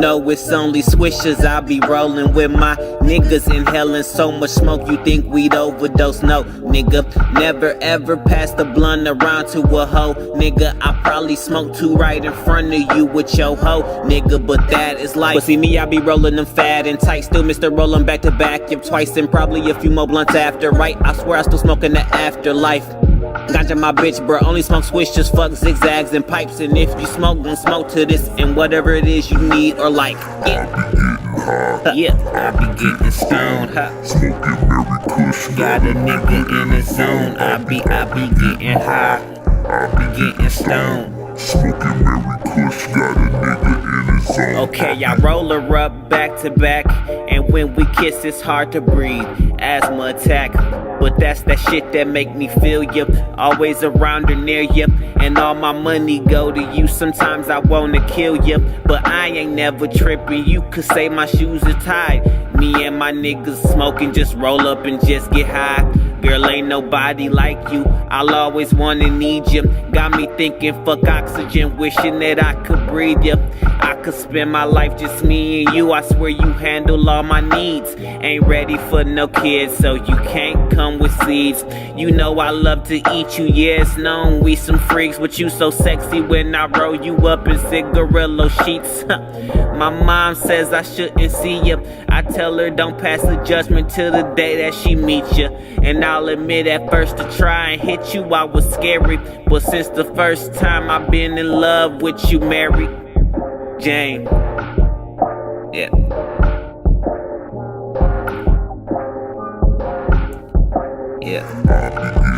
know it's only swishers. I be rolling with my niggas, inhaling so much smoke you think we'd overdose. No, nigga, never ever pass the blunt around to a hoe. Nigga, I probably smoke two right in front of you with your hoe. Nigga, but that is life. But see me, I be rolling them fat and tight. Still Mr. Rollin' back to back, yep, twice and probably a few more blunts after, right? I swear I still smoking the afterlife. Ganja my bitch, bro, only smoke swishers, fuck zigzags and pipes. And if you smoke, gon' smoke to this and whatever it is you need or like. Yeah, yeah. I be getting stoned, Smoking Mary Kush, got a nigga in the zone. I be getting high, I be getting stoned. Smoking Mary Kush, got a nigga in his zone. Okay, I roll her up back to back, and when we kiss it's hard to breathe. Asthma attack, but that's that shit that make me feel ya. Always around or near ya, and all my money go to you. Sometimes I wanna kill ya, but I ain't never tripping. You could say my shoes are tied. Me and my niggas smoking, just roll up and just get high. Girl, ain't nobody like you, I'll always wanna need you. Got me thinking fuck oxygen, wishing that I could breathe ya. I could spend my life just me and you, I swear you handle all my needs. Ain't ready for no kids, so you can't come with seeds. You know I love to eat you, yeah it's known we some freaks. But you so sexy when I roll you up in cigarillo sheets. My mom says I shouldn't see ya. I tell her don't pass the judgment till the day that she meets ya. And I'll admit at first to try and hit you I was scary, but since the first time I've been in love with you, Mary Jane. Yeah. I be